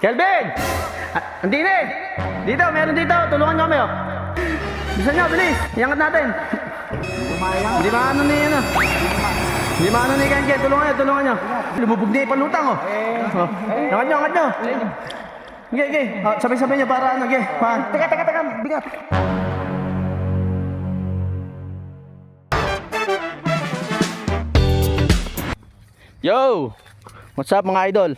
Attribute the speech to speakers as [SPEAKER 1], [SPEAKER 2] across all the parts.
[SPEAKER 1] Kelvin! Hindi na eh! Dito, meron dito. Tulungan nyo kami oh. Bisa nyo, bilis. Iangat natin. Hindi maano ni ano. Hindi maano ni Ken. Tulungan nyo, tulungan nyo. Lumubog na yung palutang oh. Angat nyo, angat nyo. Okay, okay. Sabay-sabay nyo para ano, okay. Teka. Bigat. Yo! What's up mga idol?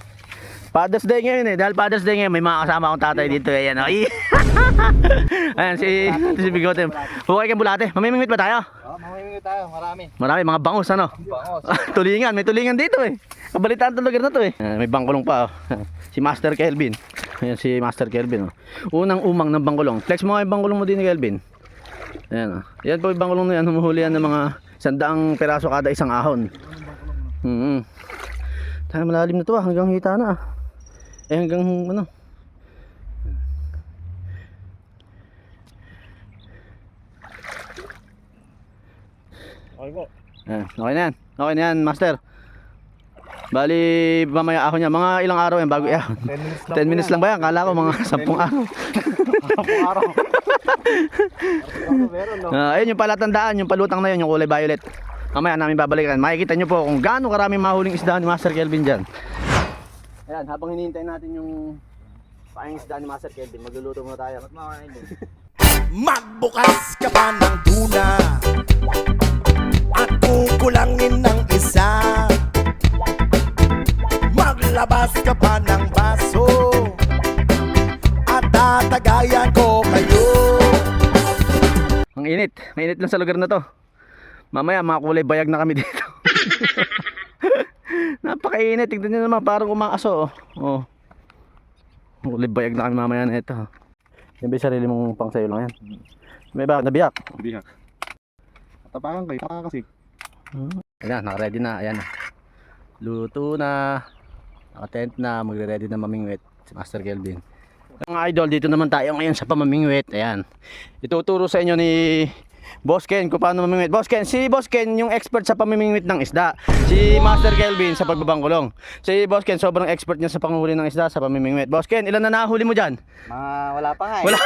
[SPEAKER 1] Father's Day ngayon eh. Dahil Father's Day ngayon, may mga kasama akong tatay dito. Ayan o. Ayan si Bigote. Hukay kang bulate. Mamimingwit ba tayo?
[SPEAKER 2] Oo, mamimingwit tayo. Marami.
[SPEAKER 1] Marami, mga bangus ano?
[SPEAKER 2] Bangos.
[SPEAKER 1] Tulingan, may tulingan dito eh. Kabalitaan ng lugar na to eh. May bangkulong pa oh. Si Master Kelvin. Ayan si Master Kelvin oh. Unang umang ng bangkulong. Flex mo nga yung bangkulong mo din ni Kelvin. Ayan oh. Yan po yung bangkulong na yan. Humuhuli yan ng mga 100 peraso kada isang ahon. Tayo malalim na to ah. Hanggang hita na ah. Eh hanggang ano.
[SPEAKER 2] Okay po.
[SPEAKER 1] Okay na yan. Okay na yan, Master. Bali, mamaya ako niya. Mga ilang araw yan bago yan. 10 minutes lang ba yan? Kala ko mga 10 araw.
[SPEAKER 2] 10 araw. Meron, no?
[SPEAKER 1] Ayun yung palatandaan, yung palutang na yun, yung kulay violet. Mamaya namin babalikan. Makikita nyo po kung gaano karaming mahuling isda ni Master Kelvin dyan. Ayan, habang hinihintay natin yung paing isda ni Master Kelvin, magluluto muna tayo.
[SPEAKER 3] Magbukas ka pa ng tuna at kukulangin ng isa. Maglabas ka pa ng baso at tatagayan ko kayo.
[SPEAKER 1] Ang init, mainit lang sa lugar na to. Mamaya makulay bayag na kami dito. Napakainit, tignan nyo naman parang umaaso oh. Kulay bayag na kami mamaya na ito. Yan ba yung sarili mong pang sayo lang yan? May ba nabiyak?
[SPEAKER 2] Biyak. Tapakan kayo, taka kasi.
[SPEAKER 1] Ayan, naka-ready na, ayan. Luto na. Naka-tent na, magre-ready na mamingwit si Master Kelvin. Mga idol, dito naman tayo ngayon sa pamamingwit. Ayan. Ituturo sa inyo ni Boss Ken kung paano mamingwit. Boss Ken, si Boss Ken yung expert sa pamimingwit ng isda. Si Master Kelvin sa pagbabangkulong. Si Boss Ken sobrang expert niya sa panghuli ng isda sa pamimingwit. Boss Ken, ilan na nahuli mo dyan?
[SPEAKER 2] Wala pa nga eh.
[SPEAKER 1] Wala.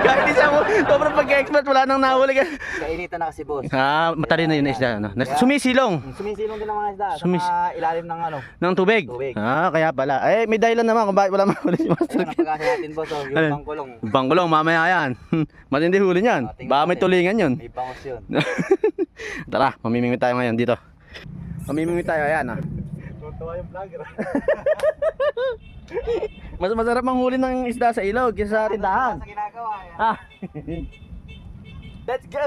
[SPEAKER 1] Kahit isa mo, sobrang pagka-expert, wala nang nahuli ka.
[SPEAKER 2] Kainitan na kasi boss.
[SPEAKER 1] Matalin na yun na isda. No? Sumisilong.
[SPEAKER 2] Sumisilong din ang mga isda sa mga ilalim ng ano.
[SPEAKER 1] Ng tubig?
[SPEAKER 2] Tubig.
[SPEAKER 1] Kaya pala. Eh, may dahilan naman kung bakit wala mahuli si Master
[SPEAKER 2] Ayun ang pagkasa natin boss, oh, yung
[SPEAKER 1] Ano?
[SPEAKER 2] bangkulong.
[SPEAKER 1] Bangkulong, mamaya yan. Matindi huli niyan.
[SPEAKER 2] Tingnan
[SPEAKER 1] Baka may
[SPEAKER 2] natin.
[SPEAKER 1] tulingan yun.
[SPEAKER 2] May bangos yun.
[SPEAKER 1] Tara, mamimingwit tayo ngayon dito. Mamimingwit tayo, ayan ah.
[SPEAKER 2] Tuwa yung vlogger.
[SPEAKER 1] Mas masarap ang huli ng isda sa ilog kaysa sa tindahan.
[SPEAKER 2] Sa ginagawa yan.
[SPEAKER 1] Ah. Let's go!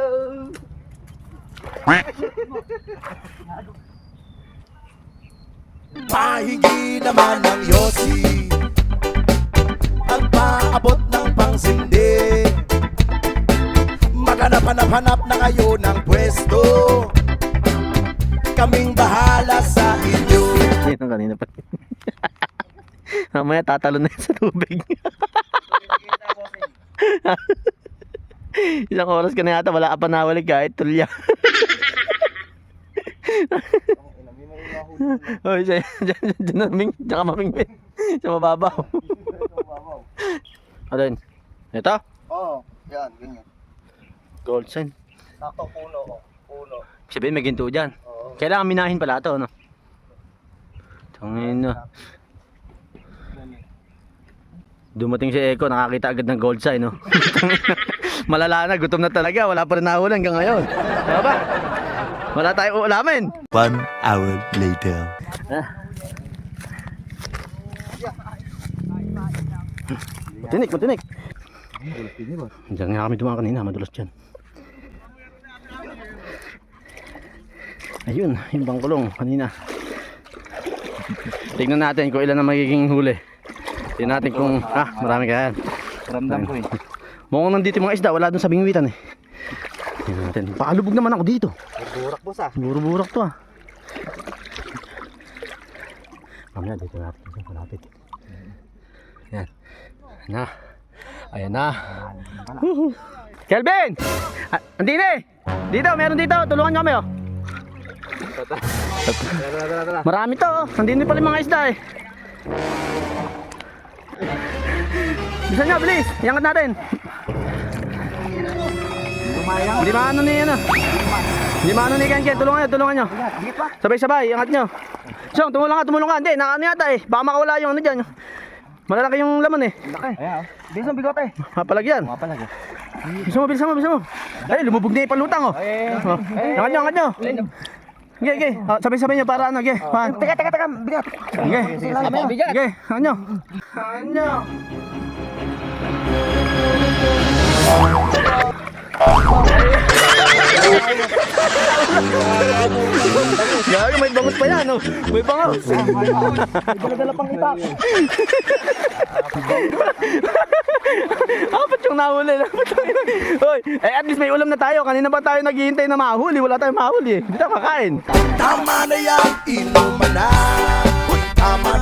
[SPEAKER 3] Pahingi naman ng Yossi ang paabot ng pangsindi. Maghanap-hanap na kayo ng pwesto. Kaming bahala sa inyo.
[SPEAKER 1] Yan ang kanina pa. Mamaya tatalo na yan sa tubig. Isang oras ka na yata, wala ka pa nawalik kahit tulya. Oy, dyan na ming, dyan ka mamingwit. Sa mababaw. Ano yun? Ito?
[SPEAKER 2] Oo, yan, ganyan.
[SPEAKER 1] Gold sign.
[SPEAKER 2] Sakto, puno, puno.
[SPEAKER 1] Sabihin may ginto dyan.
[SPEAKER 2] Oo.
[SPEAKER 1] Kailangan minahin pala ito, no? Tangin na. Dumating si Eko, nakakita agad ng gold sign, no? Malala na, gutom na talaga. Wala pa rin nahuli hanggang ngayon. Diba ba? Wala tayong uulamin.
[SPEAKER 3] 1 hour later.
[SPEAKER 1] Matinik, matinik. Diyan nga kami dumaan kanina, madulas dyan. Ayun, yung bangkulong kanina. Tignan natin kung ilan na magiging huli. Tignan natin kung, marami kaya yan.
[SPEAKER 2] Ramdam ko eh.
[SPEAKER 1] Mukhang nandito yung mga isda, wala dun sa bingwitan eh. Tignan natin. Pakalubog naman ako dito.
[SPEAKER 2] Burak boss ah.
[SPEAKER 1] Buro-burak to ah. Mamaya dito natin, malapit. Yan. Na. Ayan na. Kelvin! Hindi na eh. Dito, meron dito. Tulungan nyo kami oh. Marami to, oh. Nandito pala yung mga isda eh. Bisa nyo, bilis. Iangat natin. Hindi maano ni ano. Hindi maano ni Ken. Tulungan nyo. Sabay-sabay, iangat nyo. Siyong, tumulong ka. Hindi, nakaano yata eh. Baka makawala yung ano dyan. Malalaki yung laman eh.
[SPEAKER 2] Ayan, bilis ang bigote.
[SPEAKER 1] Mapalagyan.
[SPEAKER 2] Mapalag.
[SPEAKER 1] Bilisan mo. Ay, lumubog na yung palutang oh. Oh. Angat nyo. Okay. Oh, sabay-sabay nyo para ano, okay.
[SPEAKER 2] Teka, bigat.
[SPEAKER 1] Okay. Okay, angat nyo. Gagi, may bangot pa yan, oh. May bangot.
[SPEAKER 2] Dala pang itak.
[SPEAKER 1] Apat yung nahuli. Hoy, at least may ulam na tayo. Kanina pa tayo naghihintay na mahuli. Wala tayong mahuli eh. Hindi tayo kakain.
[SPEAKER 3] Tama na yan, inuman na. Uy, tama